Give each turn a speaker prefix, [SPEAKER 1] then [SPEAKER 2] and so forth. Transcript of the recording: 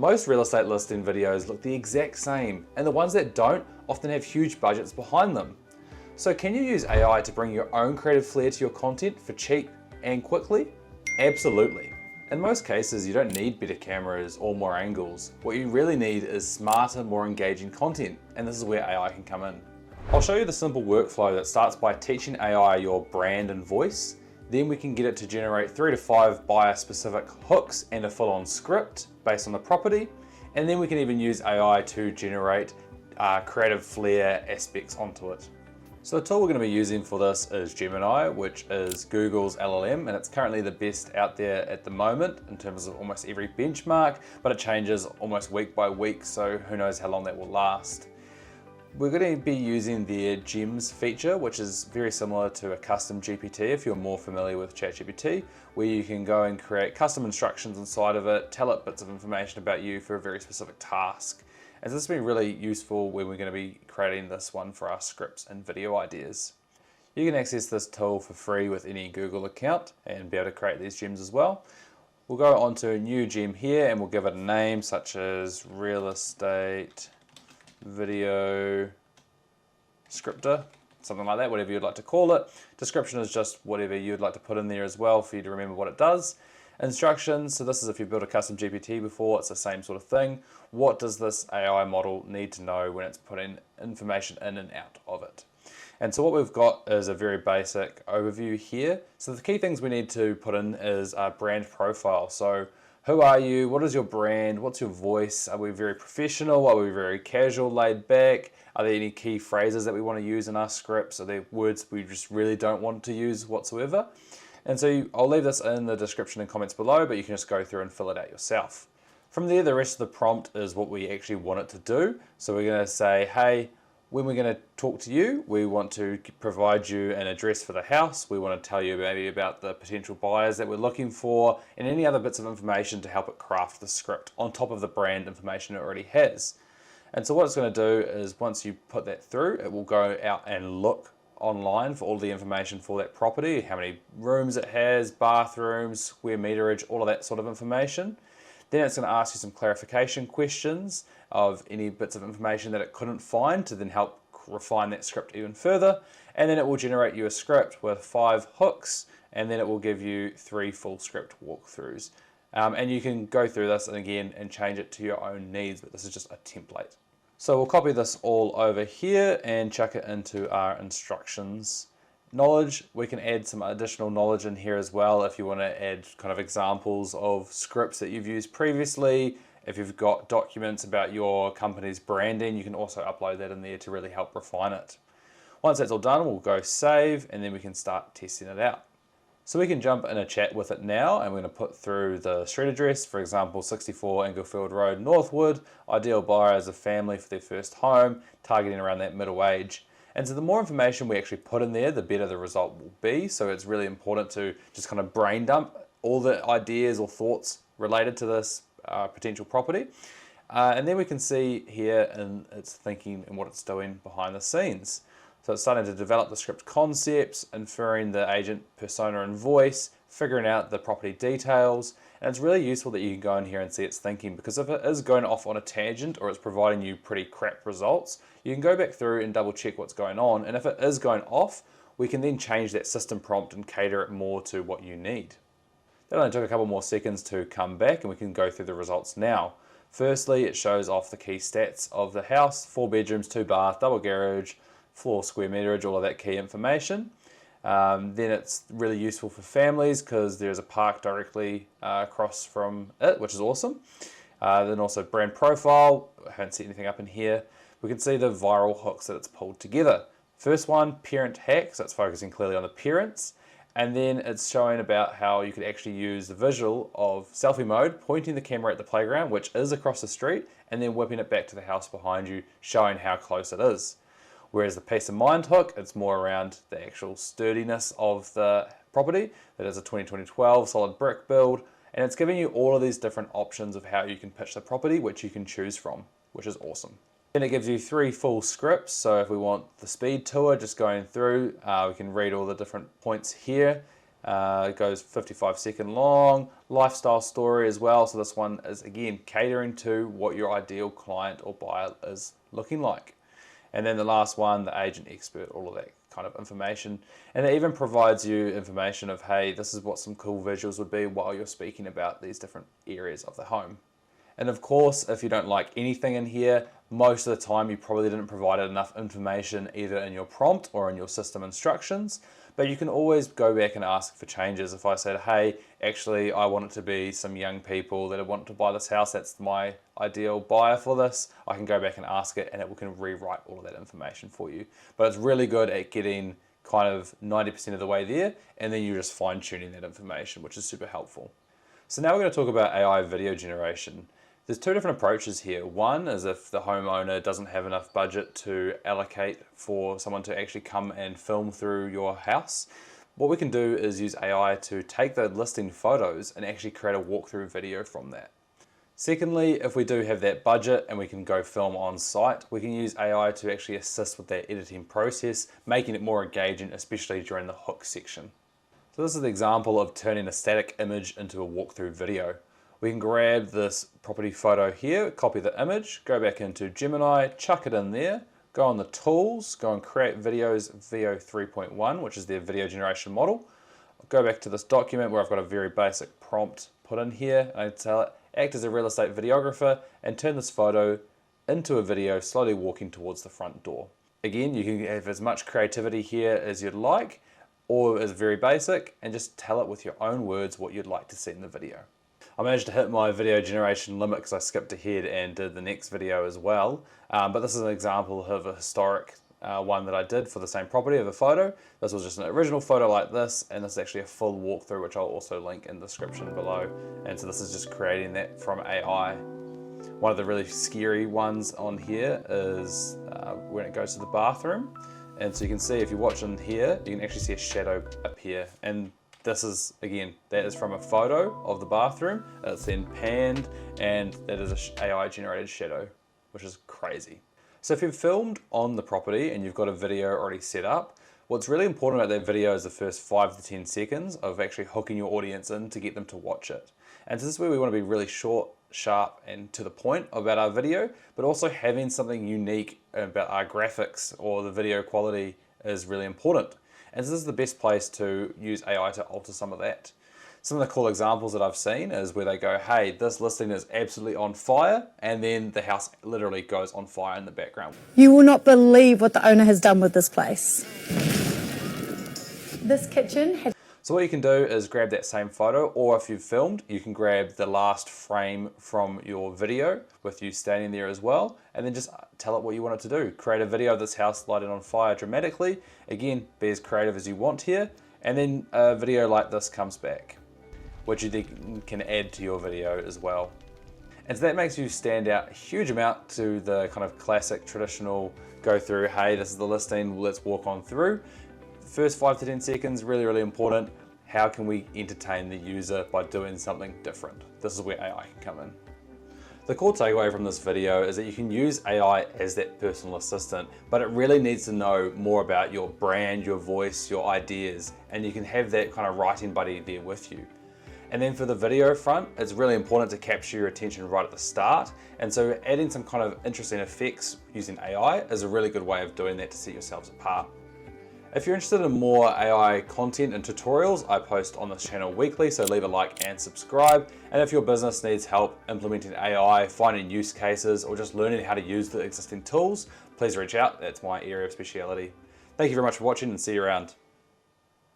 [SPEAKER 1] Most real estate listing videos look the exact same, and the ones that don't often have huge budgets behind them. So can you use AI to bring your own creative flair to your content for cheap and quickly? Absolutely. In most cases, you don't need better cameras or more angles. What you really need is smarter, more engaging content, and this is where AI can come in. I'll show you the simple workflow that starts by teaching AI your brand and voice. Then we can get it to generate 3 to 5 buyer-specific hooks and a full-on script based on the property. And then we can even use AI to generate creative flair aspects onto it. So the tool we're going to be using for this is Gemini, which is Google's LLM, and it's currently the best out there at the moment in terms of almost every benchmark, but it changes almost week by week, so who knows how long that will last. We're going to be using their Gems feature, which is very similar to a custom GPT if you're more familiar with ChatGPT, where you can go and create custom instructions inside of it, tell it bits of information about you for a very specific task. And this has been really useful when we're going to be creating this one for our scripts and video ideas. You can access this tool for free with any Google account and be able to create these gems as well. We'll go on to a new gem here and we'll give it a name such as real estate video scripter, something like that, whatever you'd like to call it. Description is just whatever you'd like to put in there as well for you to remember what it does. Instructions, so this is if you've built a custom GPT before, it's the same sort of thing. What does this AI model need to know when it's putting information in and out of it? And so what we've got is a very basic overview here. So the key things we need to put in is our brand profile. So who are you? What is your brand? What's your voice? Are we very professional? Are we very casual, laid back? Are there any key phrases that we want to use in our scripts? Are there words we just really don't want to use whatsoever? And so I'll leave this in the description and comments below, but you can just go through and fill it out yourself. From there, the rest of the prompt is what we actually want it to do. So we're going to say, hey, when we're going to talk to you, we want to provide you an address for the house. We want to tell you maybe about the potential buyers that we're looking for and any other bits of information to help it craft the script on top of the brand information it already has. And so what it's going to do is once you put that through, it will go out and look online for all the information for that property, how many rooms it has, bathrooms, square meterage, all of that sort of information. Then it's going to ask you some clarification questions of any bits of information that it couldn't find to then help refine that script even further. And then it will generate you a script with 5 hooks, and then it will give you 3 full script walkthroughs. And you can go through this and again and change it to your own needs, but this is just a template. So we'll copy this all over here and chuck it into our instructions. Knowledge, we can add some additional knowledge in here as well if you want to add kind of examples of scripts that you've used previously. If you've got documents about your company's branding, you can also upload that in there to really help refine it. Once that's all done, we'll go save and then we can start testing it out. So we can jump in a chat with it now and we're going to put through the street address, for example 64 Englefield Road, Northwood, ideal buyer as a family for their first home, targeting around that middle age. And so the more information we actually put in there, the better the result will be. So it's really important to just kind of brain dump all the ideas or thoughts related to this potential property. And then we can see here in its thinking and what it's doing behind the scenes. So it's starting to develop the script concepts, inferring the agent persona and voice, figuring out the property details, and it's really useful that you can go in here and see its thinking, because if it is going off on a tangent or it's providing you pretty crap results, you can go back through and double check what's going on, and if it is going off, we can then change that system prompt and cater it more to what you need. That only took a couple more seconds to come back and we can go through the results now. Firstly, it shows off the key stats of the house, 4 bedrooms, 2 bath, double garage, floor square meterage, all of that key information. Then it's really useful for families because there's a park directly across from it, which is awesome. Then also brand profile, I haven't set anything up in here. We can see the viral hooks that it's pulled together. First one, parent hack, so it's focusing clearly on the parents. And then it's showing about how you could actually use the visual of selfie mode, pointing the camera at the playground, which is across the street, and then whipping it back to the house behind you, showing how close it is. Whereas the peace of mind hook, it's more around the actual sturdiness of the property. That is a 2012 solid brick build, and it's giving you all of these different options of how you can pitch the property, which you can choose from, which is awesome. Then it gives you 3 full scripts, so if we want the speed tour just going through, we can read all the different points here. It goes 55-second long, lifestyle story as well. So this one is again catering to what your ideal client or buyer is looking like. And then the last one, the agent expert, all of that kind of information. And it even provides you information of, hey, this is what some cool visuals would be while you're speaking about these different areas of the home. And of course, if you don't like anything in here, most of the time you probably didn't provide enough information either in your prompt or in your system instructions. But you can always go back and ask for changes. If I said, hey, actually, I want it to be some young people that want to buy this house, that's my ideal buyer for this, I can go back and ask it and it can rewrite all of that information for you. But it's really good at getting kind of 90% of the way there, and then you're just fine tuning that information, which is super helpful. So now we're going to talk about AI video generation. There's two different approaches here. One is if the homeowner doesn't have enough budget to allocate for someone to actually come and film through your house. What we can do is use AI to take the listing photos and actually create a walkthrough video from that. Secondly, if we do have that budget and we can go film on site, we can use AI to actually assist with that editing process, making it more engaging, especially during the hook section. So this is the example of turning a static image into a walkthrough video. We can grab this property photo here, copy the image, go back into Gemini, chuck it in there, go on the tools, go and create videos VO 3.1, which is their video generation model. I'll go back to this document where I've got a very basic prompt put in here. I tell it, act as a real estate videographer and turn this photo into a video slowly walking towards the front door. Again, you can have as much creativity here as you'd like, or as very basic, and just tell it with your own words what you'd like to see in the video. I managed to hit my video generation limit because I skipped ahead and did the next video as well. But this is an example of a historic one that I did for the same property of a photo. This was just an original photo like this, and this is actually a full walkthrough, which I'll also link in the description below. And so this is just creating that from AI. One of the really scary ones on here is when it goes to the bathroom. And so you can see if you watch in here, you can actually see a shadow appear. And this is, again, that is from a photo of the bathroom. It's then panned, and that is an AI generated shadow, which is crazy. So if you've filmed on the property and you've got a video already set up, what's really important about that video is the first 5 to 10 seconds of actually hooking your audience in to get them to watch it. And so this is where we want to be really short, sharp, and to the point about our video, but also having something unique about our graphics or the video quality is really important. And so this is the best place to use AI to alter some of that. Some of the cool examples that I've seen is where they go, hey, this listing is absolutely on fire, and then the house literally goes on fire in the background.
[SPEAKER 2] You will not believe what the owner has done with this place. This kitchen had...
[SPEAKER 1] So what you can do is grab that same photo, or if you've filmed, you can grab the last frame from your video with you standing there as well, and then just tell it what you want it to do. Create a video of this house lighted on fire dramatically. Again, be as creative as you want here, and then a video like this comes back, which you then can add to your video as well. And so that makes you stand out a huge amount to the kind of classic traditional go through, hey, this is the listing, let's walk on through. First 5 to 10 seconds, really, really important. How can we entertain the user by doing something different? This is where AI can come in. The core takeaway from this video is that you can use AI as that personal assistant, but it really needs to know more about your brand, your voice, your ideas, and you can have that kind of writing buddy there with you. And then for the video front, it's really important to capture your attention right at the start. And so adding some kind of interesting effects using AI is a really good way of doing that to set yourselves apart. If you're interested in more AI content and tutorials, I post on this channel weekly, so leave a like and subscribe. And if your business needs help implementing AI, finding use cases, or just learning how to use the existing tools, please reach out. That's my area of speciality. Thank you very much for watching, and see you around.